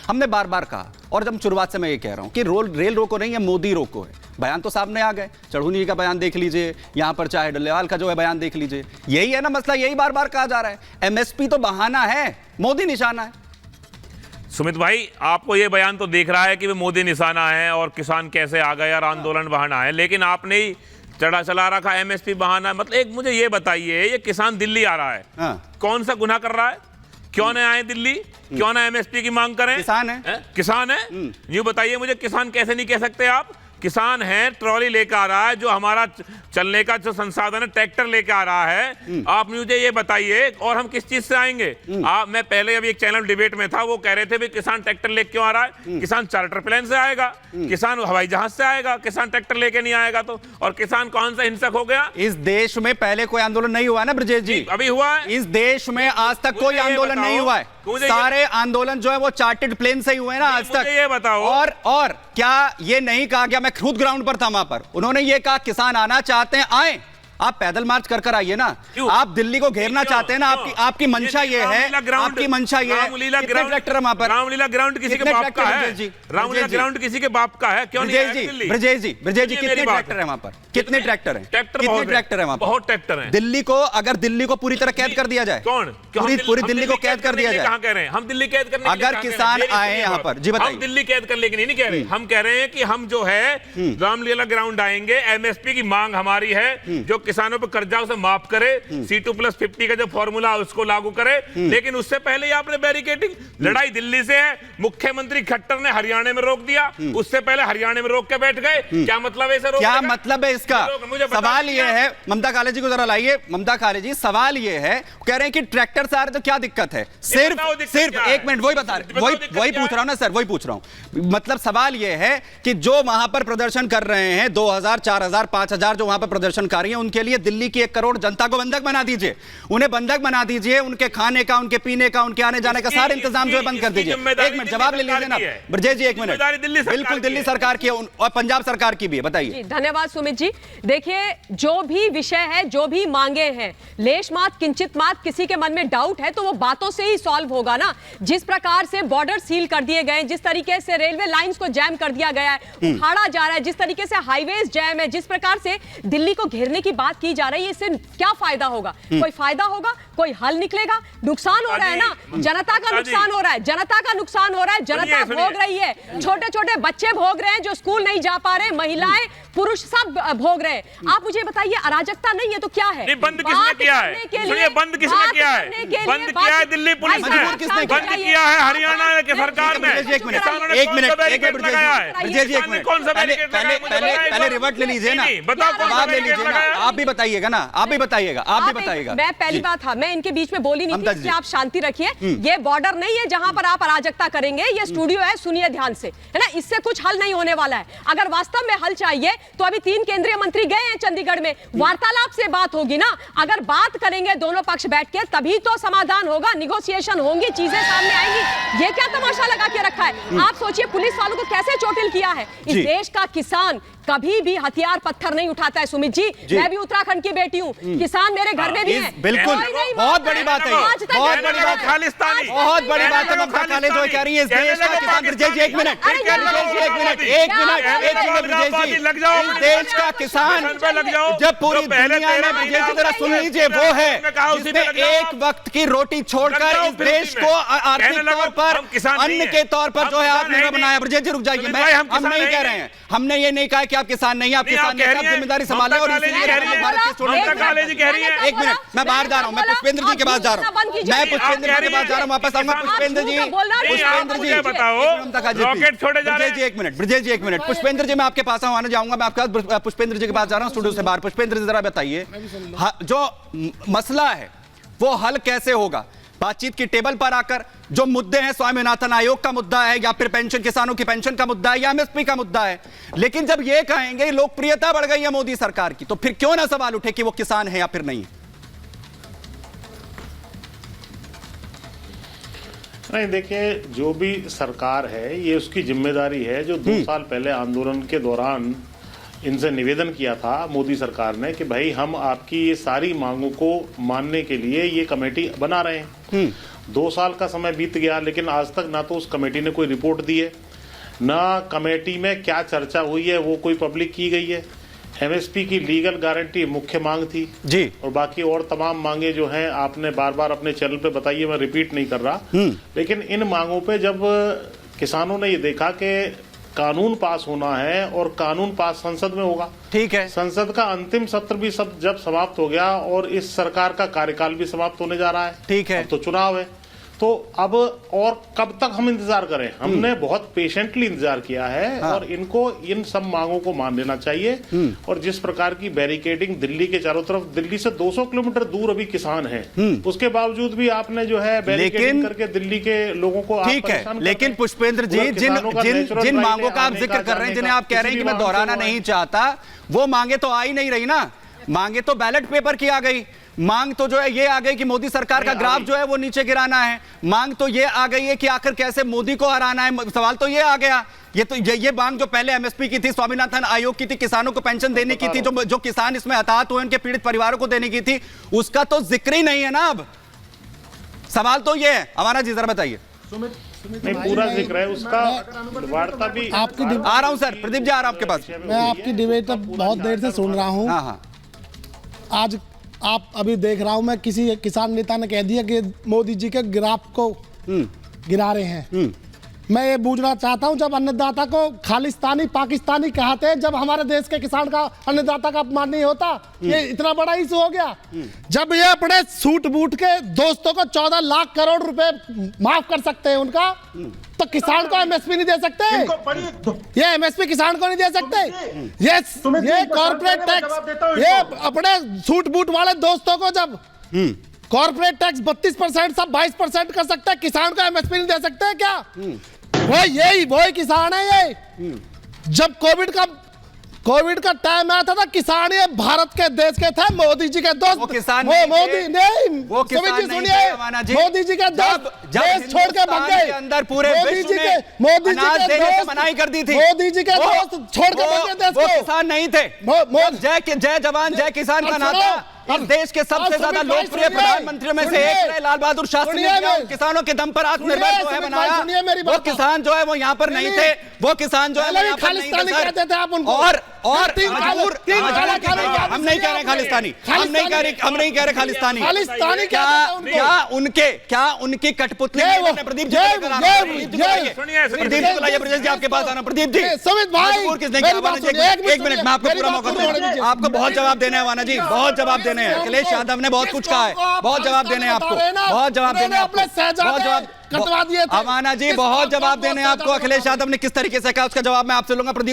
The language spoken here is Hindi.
हमने बार बार कहा, और जब शुरुआत से मैं ये कह रहा हूं कि रेल रोको नहीं है, मोदी रोको है। बयान तो सामने आ गए, चढ़ूनी का बयान देख लीजिए, यहां पर चाहे डल्लेवाल का जो है बयान देख लीजिए। यही है ना मसला, यही बार बार कहा जा रहा है, एमएसपी तो बहाना है, मोदी निशाना है। सुमित भाई, आपको यह बयान तो देख रहा है कि वे मोदी निशाना है और किसान कैसे आ गए और आंदोलन बहाना है, लेकिन आपने ही चला रखा एमएसपी बहाना है। मतलब एक मुझे ये बताइए, ये किसान दिल्ली आ रहा है, कौन सा गुनाह कर रहा है? क्यों ना आए दिल्ली, क्यों ना एमएसपी की मांग करें? किसान है, किसान है। यूं बताइए मुझे, किसान कैसे नहीं कह सकते आप? किसान है, ट्रॉली लेकर आ रहा है, जो हमारा चलने का जो संसाधन है ट्रैक्टर लेकर आ रहा है। आप मुझे ये बताइए, और हम किस चीज से आएंगे? मैं पहले अभी एक चैनल डिबेट में था, वो कह रहे थे भी किसान ट्रैक्टर लेके क्यों आ रहा है? किसान चार्टर प्लेन से आएगा, किसान हवाई जहाज से आएगा, किसान ट्रैक्टर लेके नहीं आएगा तो। और किसान कौन सा हिंसक हो गया? इस देश में पहले कोई आंदोलन नहीं हुआ ना ब्रजेश जी? अभी हुआ है इस देश में आज तक कोई आंदोलन नहीं हुआ है। सारे आंदोलन जो है वो चार्टेड प्लेन से ही हुए ना आज तक। ये बताओ, और क्या ये नहीं कहा गया? मैं खुद ग्राउंड पर था वहां पर, उन्होंने ये कहा किसान आना चाहते हैं आए, आप पैदल मार्च कर आइए ना। आप दिल्ली को घेरना चाहते हैं ना, आपकी मंशा ये है, आपकी मंशा ये है। कितने ट्रैक्टर है वहां पर? रामलीला ग्राउंड किसी के बाप का है? रामलीला ग्राउंड किसी के बाप का है? क्यों नहीं है दिल्ली? ब्रजेश जी कितने ट्रैक्टर है वहां पर? कितने ट्रैक्टर हैं? कितने ट्रैक्टर है वहां पर? बहुत ट्रैक्टर हैं। दिल्ली को, अगर दिल्ली को पूरी तरह कैद कर दिया जाए, कौन? पूरी दिल्ली को कैद कर दिया जाए। कहां कह रहे हैं हम दिल्ली कैद करने? अगर किसान आए यहाँ पर, जी बताइए। हम दिल्ली कैद करने के लिए नहीं कह रहे, हम कह रहे हैं कि हम जो है रामलीला ग्राउंड आएंगे, एमएसपी की मांग हमारी है, जो किसानों पर कर्जा उसे माफ करे, C2+50 का जो फॉर्मूला उसको लागू करे। लेकिन उससे पहले आपने बैरिकेडिंग, लड़ाई दिल्ली से है। मुख्यमंत्री खट्टर ने हरियाणा में रोक दिया, उससे पहले हरियाणा में रोक के बैठ गए। क्या मतलब है? क्या मतलब है इसका? सवाल ये है, ममता काले जी को जरा लाइए। ममता काले जी, सवाल ये है, कह रहे हैं कि ट्रैक्टर से आ रहे तो क्या दिक्कत है? सिर्फ एक मिनट, वही बता रहे, वही पूछ रहा हूं ना सर, वही पूछ रहा हूं। मतलब सवाल ये है कि जो वहां पर प्रदर्शन कर रहे हैं 2000, 4000, 5000 जो वहां पर प्रदर्शनकारी हैं, उनके लिए दिल्ली की 1 करोड़ जनता को बंधक बना दीजिए, उन्हें बंधक बना दीजिए, उनके खाने का, उनके पीने का, उनके आने जाने का सारे इंतजाम जो है बंद कर दीजिए। एक मिनट जवाब ले लीजिए ना ब्रजेश जी, 1 मिनट। बिल्कुल दिल्ली सरकार की है और पंजाब सरकार की भी है, बताइए। धन्यवाद सुमित जी। देखिए, जो भी विषय है, जो भी मांगे हैं, लेश मात किंचित मात किसी के मन में डाउट है तो वो बातों से ही सॉल्व होगा ना। जिस प्रकार से बॉर्डर सील कर दिए गए, जिस तरीके से रेलवे लाइंस को जैम कर दिया गया है, उखाड़ा जा रहा है, जिस तरीके से हाईवेज जैम है, जिस प्रकार से दिल्ली को घेरने की बात की जा रही है, इससे क्या फायदा होगा? कोई फायदा होगा? कोई हल निकलेगा? नुकसान हो रहा है ना, जनता का नुकसान हो रहा है, जनता का नुकसान हो रहा है, जनता भोग रही है, छोटे छोटे बच्चे भोग रहे हैं जो स्कूल नहीं जा पा रहे, महिलाएं पुरुष सब भोग रहे हैं। आप मुझे बताइए, अराजकता नहीं है तो क्या है? बंद किसने किया है? सुनिए, बंद किसने किया है? बंद किया है दिल्ली पुलिस ने, बंद किया है हरियाणा की सरकार ने। एक मिनट पहले रिवर्ट ले लीजिए ना, जवाब ले लीजिए ना, आप भी बताइएगा ना, आप भी बताइएगा। मैं पहली बात था, मैं इनके बीच में बोली नहीं थी, आप शांति रखिए। ये बॉर्डर नहीं है जहां पर आप अराजकता करेंगे, ये स्टूडियो है, सुनिए ध्यान से, है ना। इससे कुछ हल नहीं होने वाला है। अगर वास्तव में हल चाहिए तो अभी 3 केंद्रीय मंत्री गए हैं चंडीगढ़ में, वार्तालाप से बात होगी ना। अगर बात करेंगे दोनों पक्ष बैठ के, तभी तो समाधान होगा, निगोशिएशन होंगी, चीजें सामने आएंगी। ये क्या तमाशा लगा के रखा है? आप सोचिए पुलिस वालों को कैसे चोटिल किया है। इस देश का किसान कभी भी हथियार पत्थर नहीं उठाता है सुमित जी। मैं भी उत्तराखंड की बेटी हूँ, किसान मेरे घर में भी है। बिल्कुल, बहुत बड़ी बात है, बहुत बड़ी बात है, खालिस्तानी बहुत बड़ी बात है। ममता काले जो कह रही है, इस देश का किसान, ब्रजेश जी 1 मिनट, इस देश का किसान जब पूरी दुनिया में, ब्रजेश जी जरा सुन लीजिए, वो है जिसने एक वक्त की रोटी छोड़कर इस देश को आर्थिक तौर पर, अन्न के तौर पर जो है आत्मनिर्भर बनाया। ब्रजेश जी रुक जाइए, हम नहीं कह रहे हैं, हमने ये नहीं कहा कि आप किसान नहीं, आप किसान नहीं, आप जिम्मेदारी संभालें। और इसीलिए भारत के स्टूडेंट, 1 मिनट, मैं बाहर जा रहा हूं, मैं पुष्पेंद्र जी के पास जा रहा हूं, मैं पुष्पेंद्र जी के पास जा रहा हूं, वापस आऊंगा। पुष्पेंद्र जी बताओ, रॉकेट छोड़े जा रहे हैं। 1 मिनट ब्रजेश जी, 1 मिनट। पुष्पेंद्र जी मैं आपके पास आने जाऊंगा, मैं आपके पास पुष्पेंद्र जी के पास जा रहा हूं स्टूडियो से बाहर। पुष्पेंद्र जी जरा बताइए, जो मसला है वो हल कैसे होगा? बातचीत की टेबल पर आकर जो मुद्दे हैं, स्वामीनाथन आयोग का मुद्दा है, या फिर पेंशन, किसानों की पेंशन का मुद्दा है, या एमएसपी का मुद्दा है। लेकिन जब ये कहेंगे लोकप्रियता बढ़ गई है मोदी सरकार की, तो फिर क्यों ना सवाल उठे कि वो किसान है या फिर नहीं? नहीं, देखिए, जो भी सरकार है ये उसकी जिम्मेदारी है। जो 2 साल पहले आंदोलन के दौरान इनसे निवेदन किया था मोदी सरकार ने कि भाई हम आपकी ये सारी मांगों को मानने के लिए ये कमेटी बना रहे हैं, 2 साल का समय बीत गया, लेकिन आज तक ना तो उस कमेटी ने कोई रिपोर्ट दी है, ना कमेटी में क्या चर्चा हुई है वो कोई पब्लिक की गई है। एमएसपी की लीगल गारंटी मुख्य मांग थी जी, और बाकी और तमाम मांगे जो हैं आपने बार बार अपने चैनल पे बताई है, मैं रिपीट नहीं कर रहा। लेकिन इन मांगों पे जब किसानों ने ये देखा कि कानून पास होना है और कानून पास संसद में होगा, ठीक है, संसद का अंतिम सत्र भी जब समाप्त हो गया और इस सरकार का कार्यकाल भी समाप्त होने जा रहा है, ठीक है, अब तो चुनाव है, तो अब और कब तक हम इंतजार करें? हमने बहुत पेशेंटली इंतजार किया है और इनको इन सब मांगों को मान लेना चाहिए। और जिस प्रकार की बैरिकेडिंग दिल्ली के चारों तरफ, दिल्ली से 200 किलोमीटर दूर अभी किसान हैं, उसके बावजूद भी आपने जो है बैरिकेडिंग करके दिल्ली के लोगों को आप ठीक परेशान है। लेकिन पुष्पेंद्र जी, जिन मांगों का आप जिक्र कर रहे हैं, जिन्हें आप कह रहे हैं कि मैं दोहराना नहीं चाहता, वो मांगे तो आ ही नहीं रही ना। मांगे तो बैलेट पेपर की आ गई, मांग तो जो है ये आ गई कि मोदी सरकार का ग्राफ जो है वो नीचे गिराना है, मांग तो ये आ गई है कि आखिर कैसे मोदी को हराना है, सवाल तो ये आ गया। ये तो ये मांग जो पहले एमएसपी की थी, स्वामीनाथन आयोग की थी, किसानों को पेंशन देने की थी, जो किसान इसमें हताहत हुए उनके पीड़ित परिवारों को देने की थी, उसका तो जिक्र ही नहीं है ना। अब सवाल तो ये है। हमारा जी जरा बताइए। नहीं, पूरा जिक्र है उसका, वार्ता भी आपकी आ रहा हूं सर, प्रदीप जी आ रहा हूं आपके पास। मैं आपकी डिबेट बहुत देर से सुन रहा हूं। हाँ, आज आप अभी देख रहा हूं मैं, किसी किसान नेता ने कह दिया कि मोदी जी के ग्राफ को गिरा रहे हैं। मैं ये पूछना चाहता हूं, जब अन्नदाता को खालिस्तानी पाकिस्तानी कहते हैं, जब हमारे देश के किसान का अन्नदाता का अपमान नहीं होता, ये इतना बड़ा इशू हो गया। जब ये अपने सूट बूट के दोस्तों को 14 लाख करोड़ रुपए माफ कर सकते हैं उनका, तो किसान को एमएसपी नहीं दे सकते? ये एमएसपी किसान को नहीं दे सकते? ये कॉर्पोरेट टैक्स, ये अपने सूट बूट वाले दोस्तों को जब कॉर्पोरेट टैक्स 32% सब 22% कर सकते हैं, किसान को एमएसपी नहीं दे सकते क्या? वही किसान है ये। जब कोविड का टाइम आया था, किसान ये भारत के देश के थे, मोदी जी के दोस्त। वो किसान मोदी नहीं, वो किसान नहीं थे, मोदी जी के दोस्त देश छोड़ के भाग गए। अंदर पूरे मोदी जी के दोस्त मनाही कर दी थी, मोदी जी के दोस्त छोड़ के भाग गए देश वो को। किसान नहीं थे। जय जवान जय किसान का नाता इस देश के सबसे ज्यादा लोकप्रिय प्रधानमंत्रियों में से एक रहे लाल बहादुर शास्त्री ने किसानों के दम पर आत्मनिर्भर जो है बनाया। वो किसान जो है वो यहाँ पर नहीं थे, वो किसान जो है यहाँ पर नहीं थे। और मजबूर, हम नहीं कह रहे खालिस्तानी, हम नहीं कह रहे खालिस्तानी। क्या उनकी कठपुतली प्रदीप जी बुलाइए, ब्रजेश जी आपके पास आना। प्रदीप जी, एक मिनट, मैं आपको पूरा मौका दूंगा। आपको बहुत जवाब देना है वाना जी, बहुत जवाब देने हैं। अखिलेश यादव ने बहुत कुछ कहा है, बहुत जवाब देने हैं आपको, बहुत जवाब देने हैं आपको, बहुत जवाब कटवा दिए थे। अमाना जी बहुत जवाब देने हैं आपको। अखिलेश यादव ने किस तरीके से कहा उसका जवाब मैं आपसे लूंगा। प्रदीप